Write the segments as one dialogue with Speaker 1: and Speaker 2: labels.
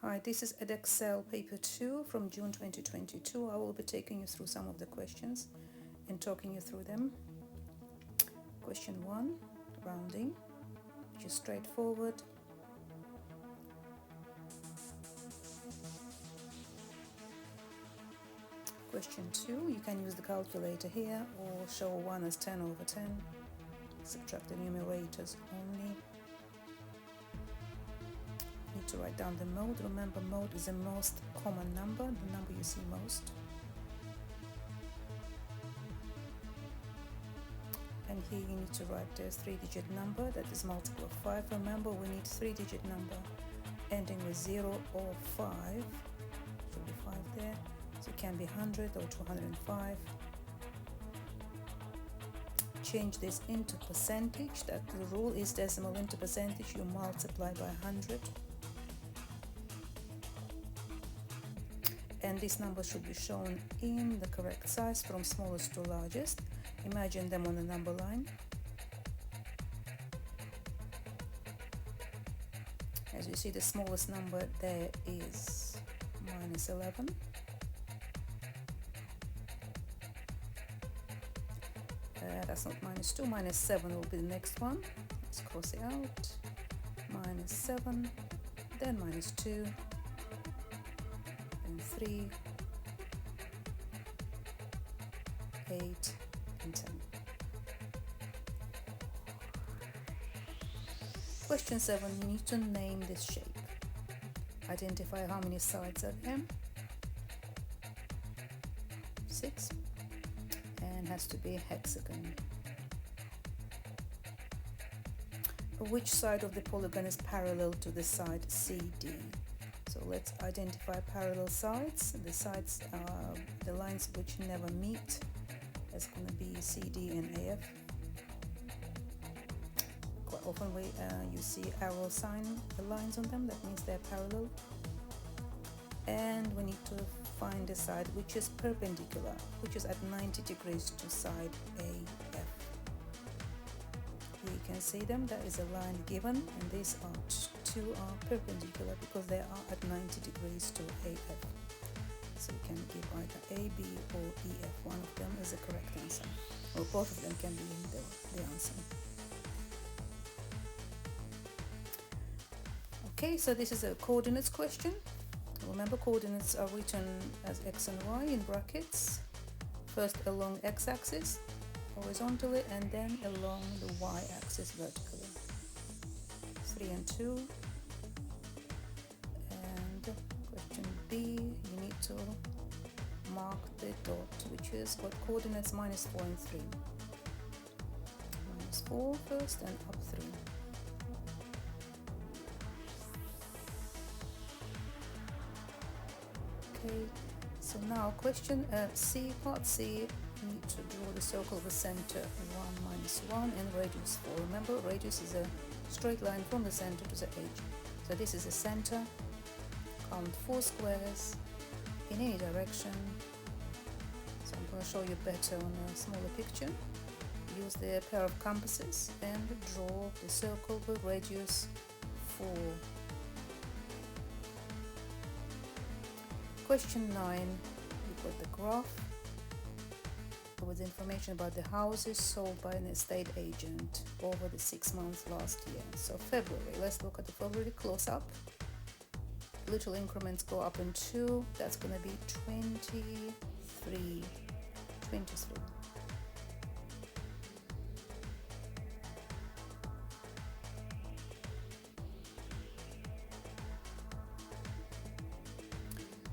Speaker 1: Hi, this is EDEXCEL paper 2 from June 2022. I will be taking you through some of the questions and talking you through them. Question 1, rounding, which is straightforward. Question 2, you can use the calculator here or show 1 as 10 over 10. Subtract the numerators only. Need to write down the mode. Remember, mode is the most common number, the number you see most. And here you need to write a 3-digit number that is multiple of 5. Remember, we need 3-digit number ending with 0 or 5. Should be 5 there. So it can be 100 or 205. Change this into percentage. That the rule is decimal into percentage. You multiply by 100. And this number should be shown in the correct size from smallest to largest. Imagine them on a number line. As you see, the smallest number there is minus 11. That's not minus 2, minus 7 will be the next one. Let's cross it out. Minus 7, then minus 2, and 3, 8, and 10. Question 7, you need to name this shape. Identify how many sides are there. 6. And has to be a hexagon. Which side of the polygon is parallel to the side CD? So let's identify parallel sides. The sides are the lines which never meet. That's going to be CD and AF. Quite often you see arrow sign, the lines on them, that means they're parallel. And we need to find the side which is perpendicular, which is at 90 degrees to side AF. Here you can see them, that is a line given, and these two are perpendicular because they are at 90 degrees to AF. So you can give either AB or EF. One of them is the correct answer, or both of them can be the answer. Okay, so this is a coordinates question. Remember, coordinates are written as x and y in brackets, first along x-axis horizontally and then along the y-axis vertically. 3 and 2. And question B, you need to mark the dot, which is got coordinates minus 4 and 3. Minus 4 first and up 3. Okay, so now question C, part C, you need to draw the circle with center 1 minus 1 and radius 4. Remember, radius is a straight line from the center to the edge. So this is the center. Count 4 squares in any direction. So I'm going to show you better on a smaller picture. Use the pair of compasses and draw the circle with radius 4. Question 9, you've got the graph with information about the houses sold by an estate agent over the 6 months last year. So February, let's look at the February close up. Little increments go up in 2, that's going to be 23.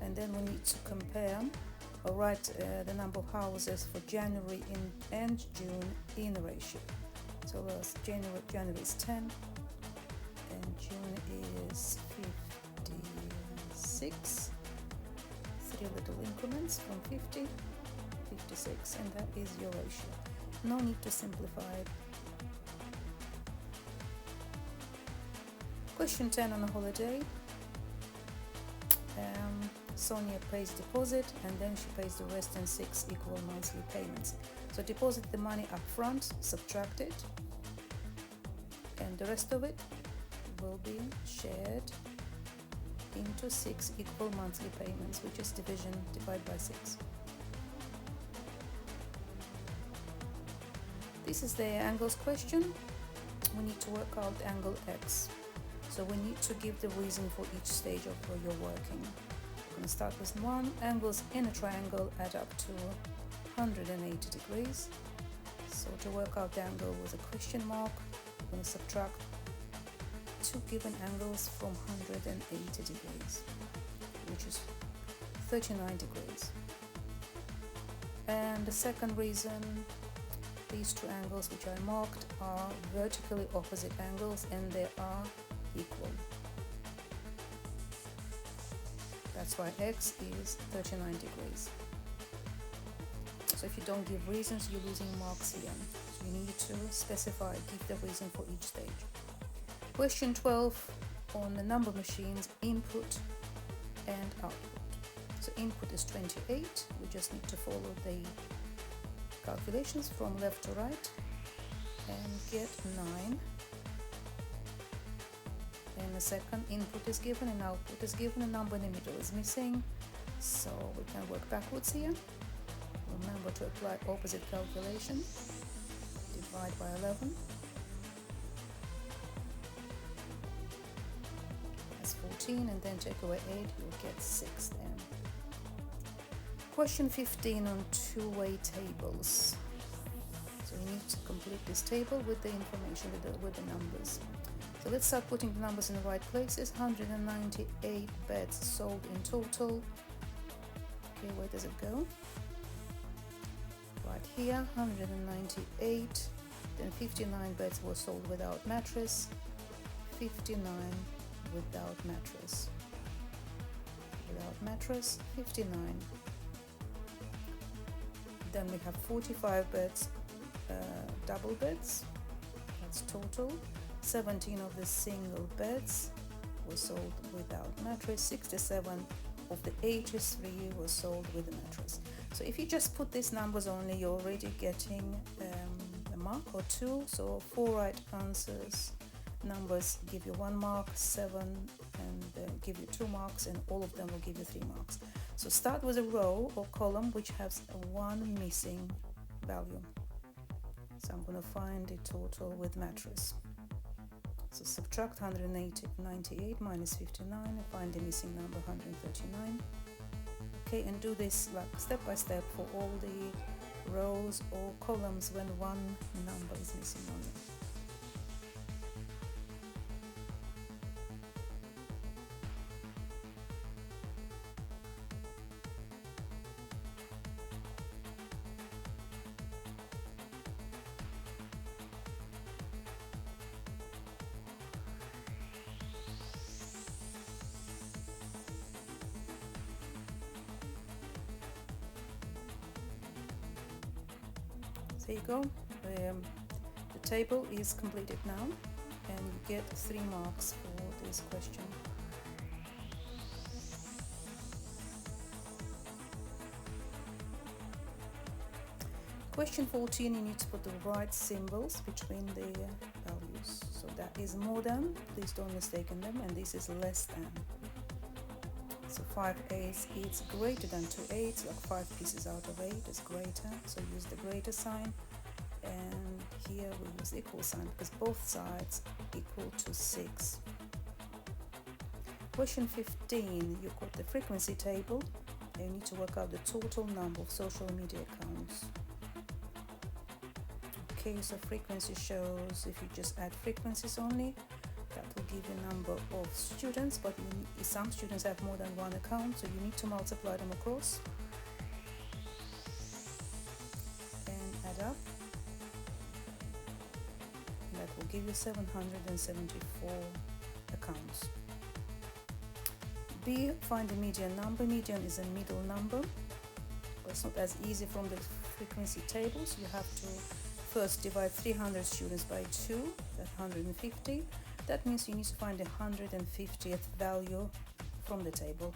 Speaker 1: And then we need to compare or write the number of houses for January and June in ratio. So January is 10 and June is 56. 3 little increments from 50, 56, and that is your ratio. No need to simplify it. Question 10 on a holiday. Sonia pays deposit and then she pays the rest in 6 equal monthly payments. So deposit the money up front, subtract it, and the rest of it will be shared into 6 equal monthly payments, which is division, divide by 6. This is the angles question. We need to work out angle X. So we need to give the reason for each stage of where you're working. We're going to start with 1. Angles in a triangle add up to 180 degrees. So to work out the angle with a question mark, we're going to subtract 2 given angles from 180 degrees, which is 39 degrees. And the second reason, these 2 angles which I marked are vertically opposite angles and they are equal. That's why X is 39 degrees. So if you don't give reasons, you're losing marks here. So you need to specify, give the reason for each stage. Question 12 on the number machines, input and output. So input is 28. We just need to follow the calculations from left to right and get 9. And the second input is given and output is given, a number in the middle is missing, so we can work backwards here. Remember to apply opposite calculation. Divide by 11. That's 14, and then take away 8, you'll get 6 then. Question 15 on two-way tables. So you need to complete this table with the information, with the numbers. So let's start putting the numbers in the right places. 198 beds sold in total. Okay, where does it go? Right here, 198. Then 59 beds were sold without mattress. 59 without mattress. Without mattress, 59. Then we have 45 beds, double beds. That's total. 17 of the single beds were sold without mattress. 67 of the HS3 were sold with a mattress. So if you just put these numbers only, you're already getting a mark or 2. So 4 right answers, numbers give you 1 mark, 7 and give you 2 marks, and all of them will give you 3 marks. So start with a row or column which has 1 missing value. So I'm going to find the total with mattress. So subtract 198 minus 59 and find the missing number 139. Okay, and do this like step by step for all the rows or columns when 1 number is missing only. There you go, the table is completed now and you get 3 marks for this question. Question 14, you need to put the right symbols between the values. So that is more than, please don't mistake them, and this is less than. So 5 8 is greater than 2 8, like 5 pieces out of 8 is greater, so use the greater sign. And here we use equal sign because both sides equal to 6. Question 15, you've got the frequency table and you need to work out the total number of social media accounts. Okay, so frequency shows if you just add frequencies only, that will give you a number of students, but some students have more than 1 account, so you need to multiply them across and add up. And that will give you 774 accounts. B, find the median number. Median is a middle number, but it's not as easy from the frequency tables. You have to first divide 300 students by 2, that's 150. That means you need to find the 150th value from the table.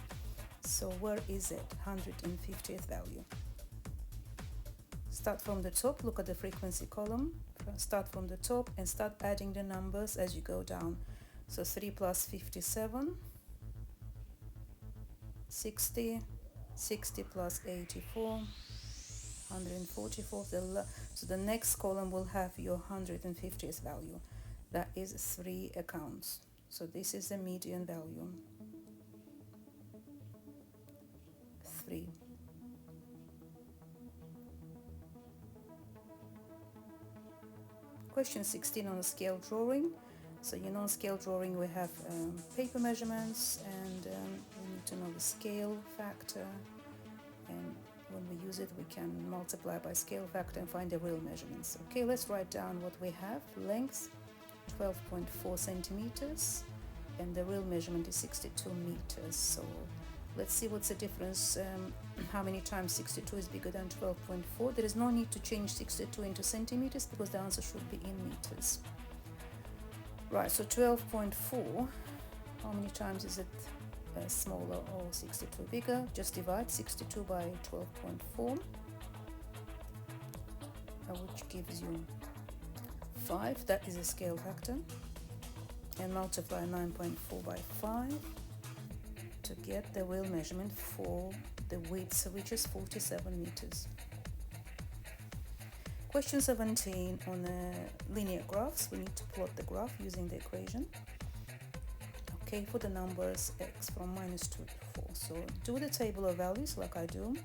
Speaker 1: So where is it? 150th value. Start from the top, look at the frequency column. Start from the top and start adding the numbers as you go down. So 3 plus 57 60, 60 plus 84, 144. So the next column will have your 150th value. That is 3 accounts. So this is the median value, 3. Question 16 on a scale drawing. So you know, on scale drawing we have paper measurements, and we need to know the scale factor, and when we use it we can multiply by scale factor and find the real measurements. Okay, let's write down what we have. Length 12.4 centimeters and the real measurement is 62 meters. So let's see what's the difference, how many times 62 is bigger than 12.4. There is no need to change 62 into centimeters because the answer should be in meters. Right, so 12.4, how many times is it smaller or 62 bigger? Just divide 62 by 12.4, which gives you 5. That is a scale factor. And multiply 9.4 by 5 to get the real measurement for the width, which is 47 meters. Question 17 on linear graphs. We need to plot the graph using the equation. Okay, for the numbers x from -2 to 4. So do the table of values like I do,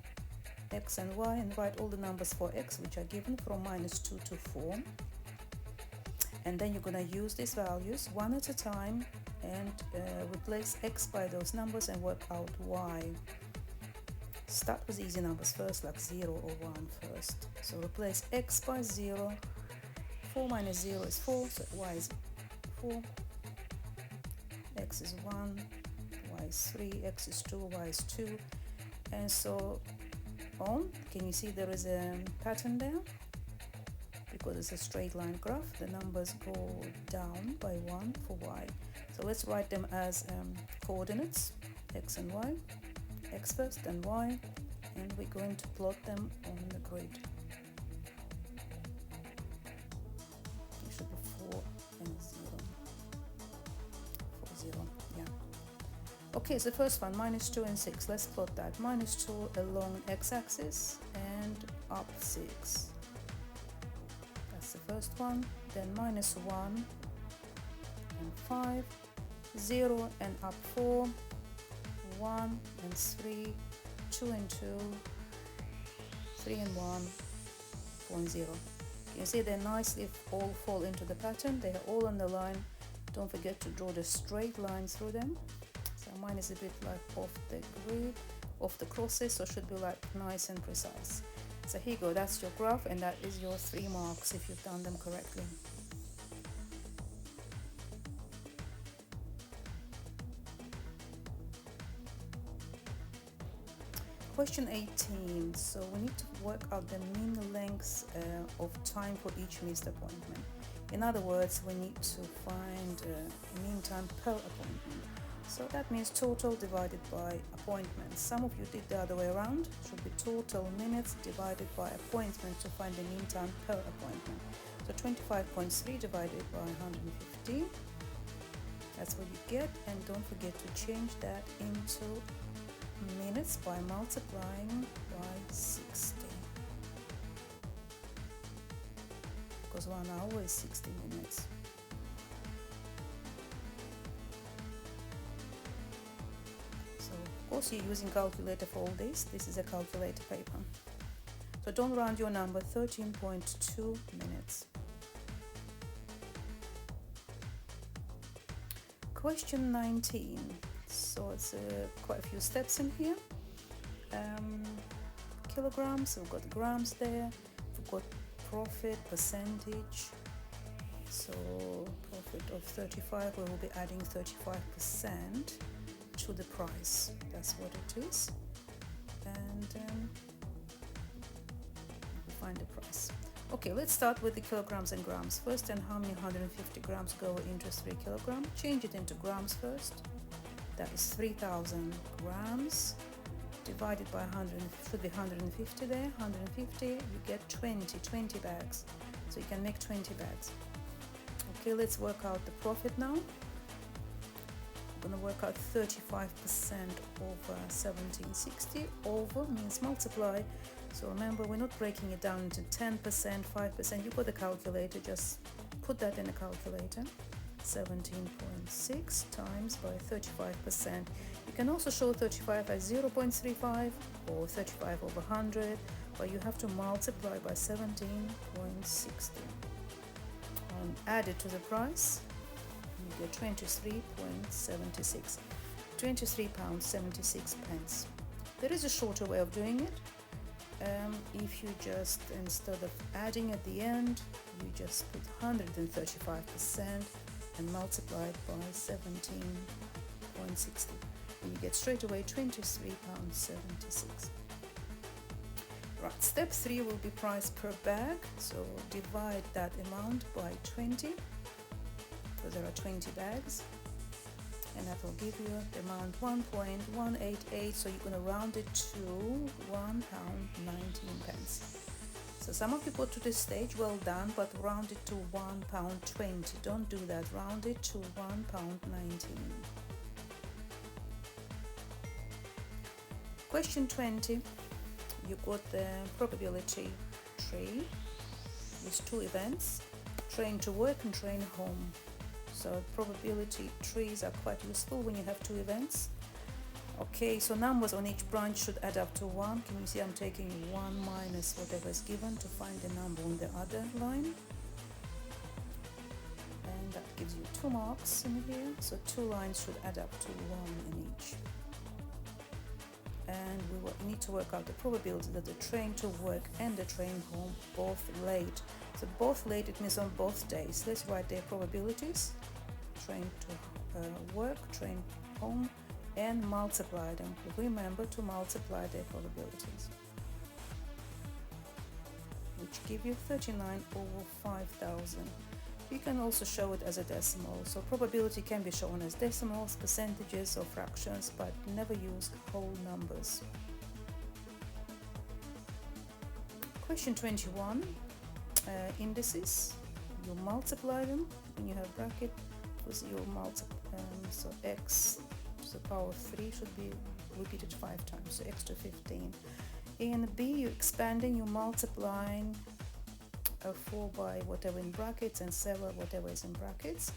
Speaker 1: x and y, and write all the numbers for x which are given from -2 to 4. And then you're going to use these values one at a time and replace x by those numbers and work out y. Start with easy numbers first, like 0 or 1 first. So replace x by 0. 4 minus 0 is 4, so y is 4. X is 1, y is 3, x is 2, y is 2. And so on. Can you see there is a pattern there? Because it's a straight line graph, the numbers go down by 1 for y. So let's write them as coordinates, x and y. X first, then y, and we're going to plot them on the grid. It should be 4 and 0. 4, 0, yeah. Okay, so the first one, -2 and 6. Let's plot that. -2 along x-axis and up 6. That's the first one. Then -1 and 5, 0 and up 4, 1 and 3, 2 and 2, 3 and 1, 4 and 0. You see they nicely all fall into the pattern. They are all on the line. Don't forget to draw the straight line through them. So mine is a bit like off the grid, off the crosses, so it should be like nice and precise. So here you go, that's your graph, and that is your 3 marks if you've done them correctly. Question 18. So we need to work out the mean length of time for each missed appointment. In other words, we need to find mean time per appointment. So that means total divided by appointments. Some of you did the other way around. It should be total minutes divided by appointment to find the mean time per appointment. So 25.3 divided by 150. That's what you get, and don't forget to change that into minutes by multiplying by 60, because 1 hour is 60 minutes. So of course you're using calculator for all this. This is a calculator paper. So don't round your number. 13.2 minutes. Question 19. So it's quite a few steps in here. Kilograms, we've got grams there, we've got profit, percentage. So profit of 35, we will be adding 35% to the price. That's what it is. And we'll find the price. Okay, let's start with the kilograms and grams first. And how many 150 grams go into 3 kilograms? Change it into grams first. That is 3,000 grams divided by 100, should be 150 there, 150, you get 20 bags. So you can make 20 bags. Okay, let's work out the profit now. Going to work out 35% over 1760. Over means multiply. So remember, we're not breaking it down into 10%, 5%. You've got the calculator, just put that in a calculator. 17.6 times by 35%. You can also show 35 as 0.35 or 35 over 100, but you have to multiply by 17.60 and add it to the price. You get 23.76, £23.76. There is a shorter way of doing it. If you just, instead of adding at the end, you just put 135% and multiply it by 17.60. And you get straight away £23.76. Right, step 3 will be price per bag. So divide that amount by 20, because there are 20 bags. And that will give you the amount 1.188, so you're going to round it to £1.19. So some of you got to this stage, well done, but round it to £1.20. Don't do that, round it to £1.19. Question 20, you got the probability tree with 2 events, train to work and train home. So probability trees are quite useful when you have 2 events. Okay, so numbers on each branch should add up to 1. Can you see I'm taking 1 minus whatever is given to find the number on the other line? And that gives you 2 marks in here. So 2 lines should add up to 1 in each. And we need to work out the probability that the train to work and the train home both late. So both late, it means on both days. Let's write their probabilities. Train to work, train home, and multiply them. Remember to multiply their probabilities, which give you 39 over 5,000. You can also show it as a decimal. So probability can be shown as decimals, percentages, or fractions, but never use whole numbers. Question 21. Indices. You multiply them when you have bracket, because you multiply. So x to the power of 3 should be repeated 5 times, so x to 15. In B, you're expanding, you're multiplying 4 by whatever in brackets and 7 whatever is in brackets,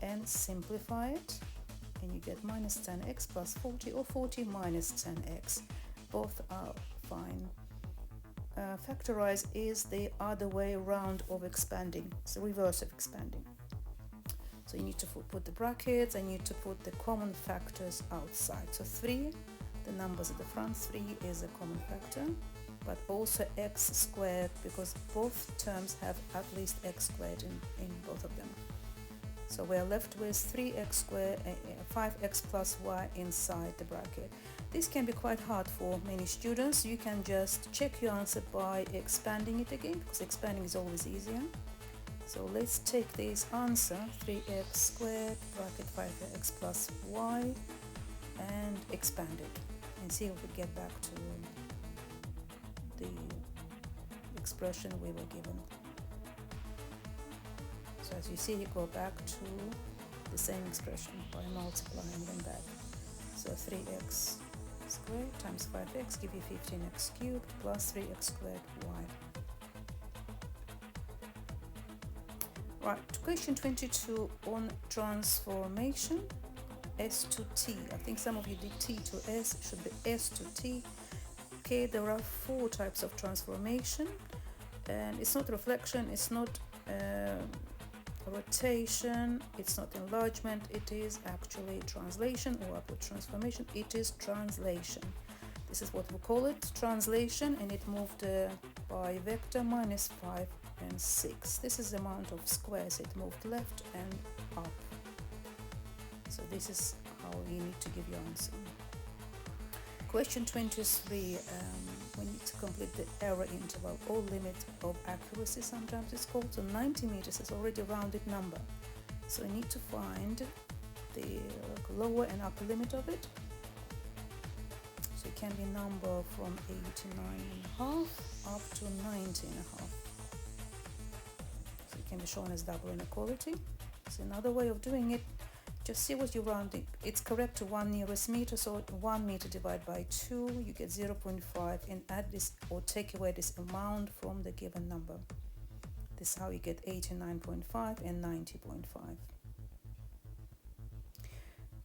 Speaker 1: and simplify it, and you get minus 10x plus 40, or 40 minus 10x. Both are fine. Factorize is the other way around of expanding. It's the reverse of expanding. So you need to put the brackets, and you need to put the common factors outside. So 3, the numbers at the front, 3 is a common factor, but also x squared, because both terms have at least x squared in both of them. So we're left with 3x squared, 5x plus y inside the bracket. This can be quite hard for many students. You can just check your answer by expanding it again, because expanding is always easier. So let's take this answer, 3x squared bracket 5x plus y, and expand it, and see if we get back to the expression we were given. So as you see, you go back to the same expression by multiplying them back. So 3x squared times 5x give you 15x cubed plus 3x squared y. Right, question 22 on transformation, S to T. I think some of you did T to S, it should be S to T. Okay, there are 4 types of transformation, and it's not reflection, it's not rotation, it's not enlargement, it is actually translation, or upward transformation. It is translation. This is what we call it, translation, and it moved by vector minus 5 and 6. This is the amount of squares it moved left and up. So this is how you need to give your answer. Question 23, we need to complete the error interval, or limit of accuracy sometimes it's called. So 90 meters is already a rounded number. So you need to find the lower and upper limit of it. So it can be number from 89.5 up to 90.5. So it can be shown as double inequality. So another way of doing it, just see what you're rounding. It's correct to 1 nearest meter, so 1 meter divided by 2, you get 0.5, and add this or take away this amount from the given number. This is how you get 89.5 and 90.5.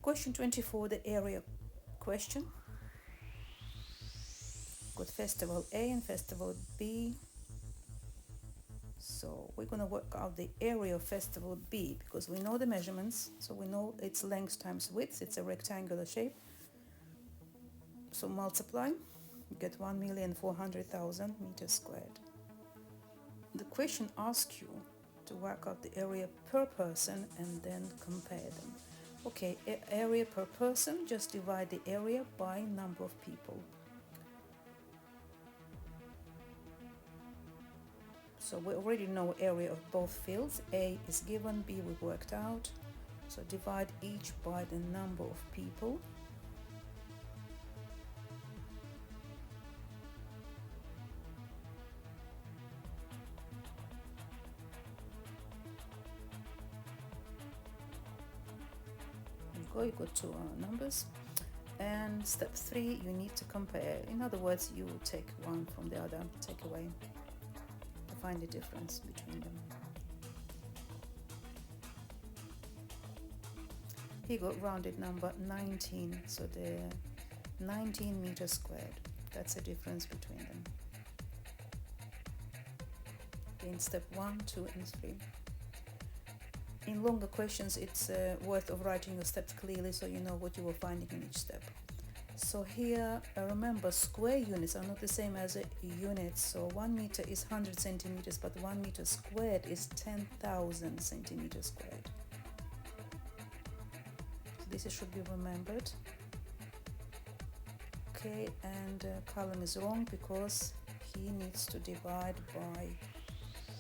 Speaker 1: Question 24, the area question. Got festival A and festival B. So we're going to work out the area of festival B because we know the measurements. So we know it's length times width. It's a rectangular shape. So multiply, you get 1,400,000 meters squared. The question asks you to work out the area per person and then compare them. Okay, area per person, just divide the area by number of people. So we already know area of both fields. A is given, B we worked out. So divide each by the number of people. You got two numbers. And step 3, you need to compare. In other words, you take one from the other, take away, to find the difference between them. Here got rounded number 19, so the 19 meters squared. That's the difference between them. In step 1, 2, and 3. In longer questions, it's worth of writing your steps clearly so you know what you are finding in each step. So here, remember, square units are not the same as a unit. So 1 meter is 100 centimeters, but 1 meter squared is 10,000 centimeters squared. So this should be remembered. Okay, and column is wrong because he needs to divide by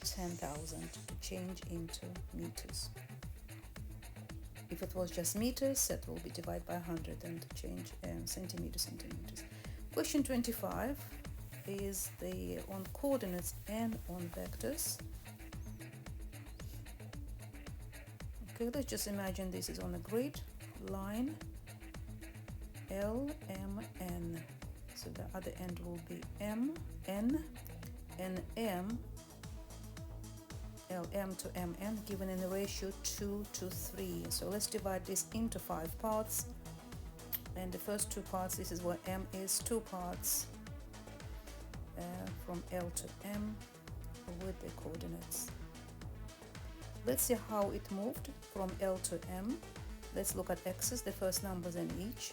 Speaker 1: 10,000 to change into meters. If it was just meters, that will be divided by 100 and change centimeters. Question 25 is on coordinates and on vectors. Okay, let's just imagine this is on a grid line L, M, N. So the other end will be M, N, and M. LM to MN given in the ratio 2 to 3. So let's divide this into 5 parts. And the first 2 parts, this is where M is, 2 parts from L to M with the coordinates. Let's see how it moved from L to M. Let's look at x's, the first numbers in each.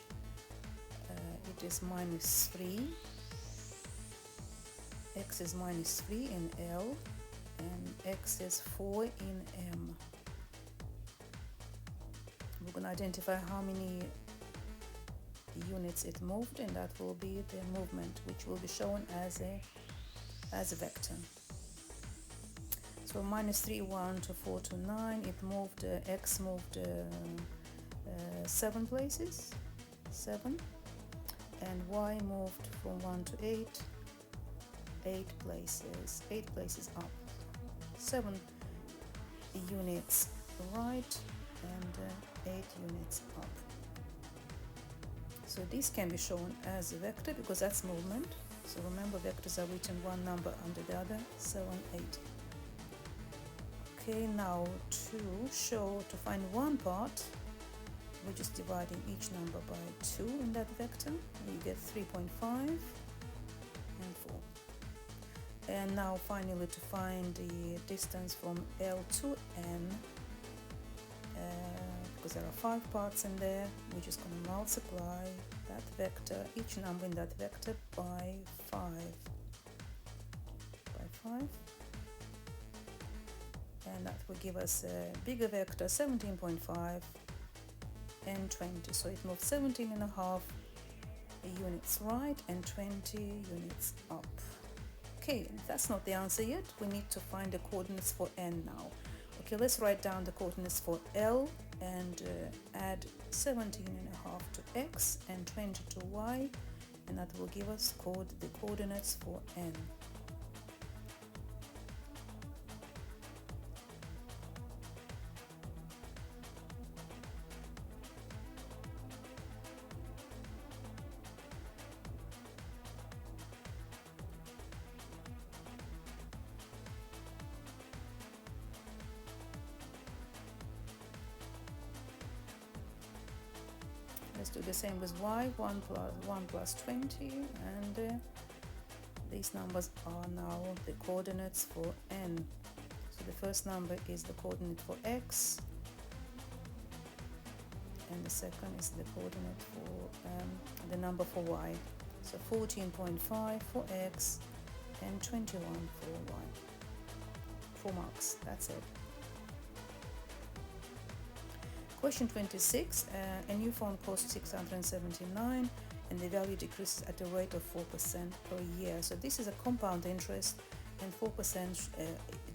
Speaker 1: It is -3. X is -3 in L. And x is 4 in M. We're going to identify how many units it moved, and that will be the movement, which will be shown as a vector. So -3, 1 to 4 to 9, it moved, x moved 7 places, 7, and y moved from 1 to 8, 8 places up. 7 units right and 8 units up. So this can be shown as a vector because that's movement. So remember, vectors are written one number under the other, 7, 8. Okay, now to find one part, we're just dividing each number by 2 in that vector. You get 3.5 and 4. And now finally to find the distance from L to N, because there are 5 parts in there, we're just going to multiply that vector, each number in that vector by 5. And that will give us a bigger vector, 17.5 and 20. So it moved 17.5 units right and 20 units up. Okay, that's not the answer yet. We need to find the coordinates for N now. Okay, let's write down the coordinates for L and add 17.5 to X and 20 to Y, and that will give us the coordinates for N. Let's do the same with y. 1 plus 20, and these numbers are now the coordinates for n. So the first number is the coordinate for x, and the second is the coordinate for the number for y. So 14.5 for x and 21 for y. 4 marks, that's it. Question 26, a new phone costs 679 and the value decreases at a rate of 4% per year. So this is a compound interest, and 4%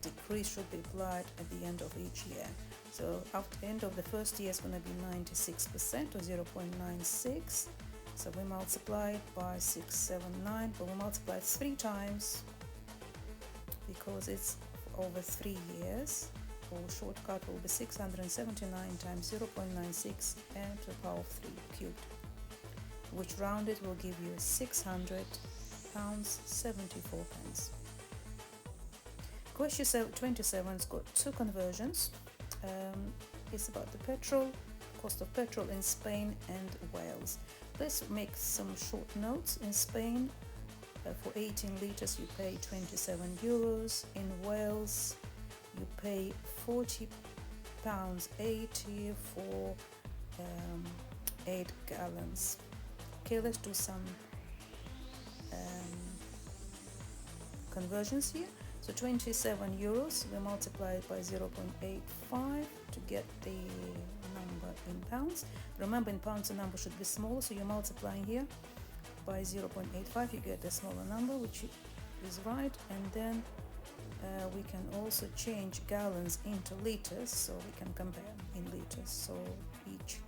Speaker 1: decrease should be applied at the end of each year. So after the end of the first year is going to be 96% or 0.96. So we multiply it by 679, but we multiply it 3 times because it's over 3 years. Or shortcut will be 679 times 0.96 and to the power of 3 cubed, which rounded will give you £600.74. Question 27's got 2 conversions. It's about the cost of petrol in Spain and Wales. Let's make some short notes. In Spain, for 18 litres you pay €27. In Wales you pay £40.80 for 8 gallons. Okay, let's do some conversions here. So €27, we multiply it by 0.85 to get the number in pounds. Remember, in pounds the number should be smaller, so you're multiplying here by 0.85, you get a smaller number, which is right. And then we can also change gallons into liters, so we can compare in liters. So each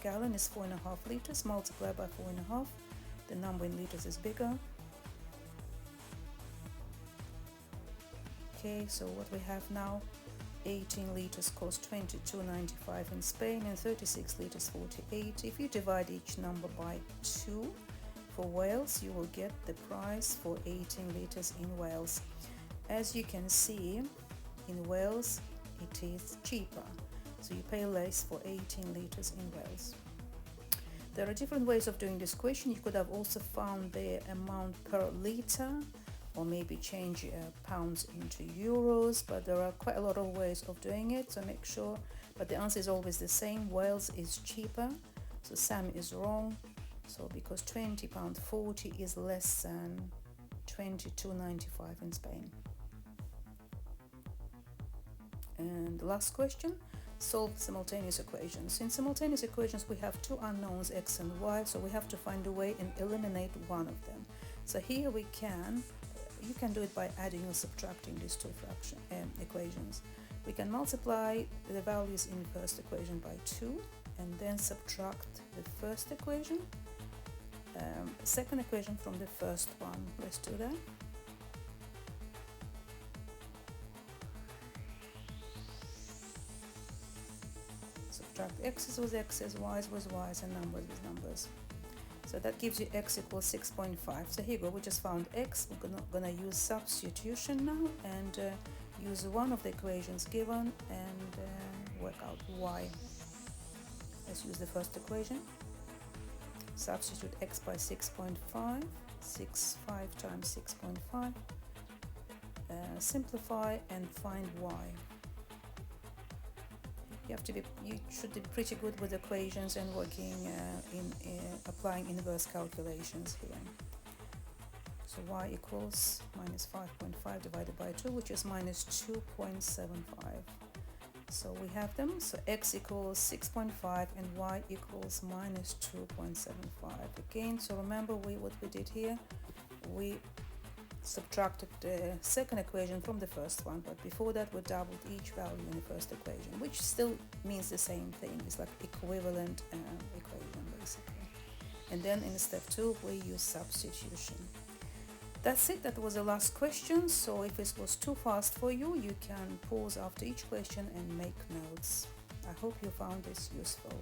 Speaker 1: gallon is 4.5 liters, multiplied by 4.5, the number in liters is bigger. Okay, so what we have now, 18 liters cost $22.95 in Spain, and 36 liters 48. If you divide each number by 2 for Wales, you will get the price for 18 liters in Wales. As you can see, in Wales it is cheaper, so you pay less for 18 liters in Wales. There are different ways of doing this question. You could have also found the amount per liter, or maybe change pounds into euros, but there are quite a lot of ways of doing it, so make sure. But the answer is always the same. Wales is cheaper, so Sam is wrong. So because £20.40 is less than $22.95 in Spain. And the last question, solve simultaneous equations. In simultaneous equations we have 2 unknowns, x and y, so we have to find a way and eliminate one of them. So here you can do it by adding or subtracting these 2 equations. We can multiply the values in the first equation by 2 and then subtract the first equation, second equation from the first one. Let's do that. Subtract x's with x's, y's with y's, and numbers with numbers. So that gives you x equals 6.5. So here you go, we just found x. We're gonna use substitution now and use one of the equations given and work out y. Let's use the first equation. Substitute x by 6.5, 6.5 times 6.5. Simplify and find y. You should be pretty good with equations and working applying inverse calculations here. So y equals minus 5.5 divided by 2, which is minus 2.75. So we have them. So x equals 6.5 and y equals minus 2.75. Again, so remember what we did here. We subtracted the second equation from the first one, but before that we doubled each value in the first equation, which still means the same thing. It's like equivalent equation basically. And then in step 2 we use substitution. That's it. That was the last question. So if this was too fast for you, you can pause after each question and make notes. I hope you found this useful.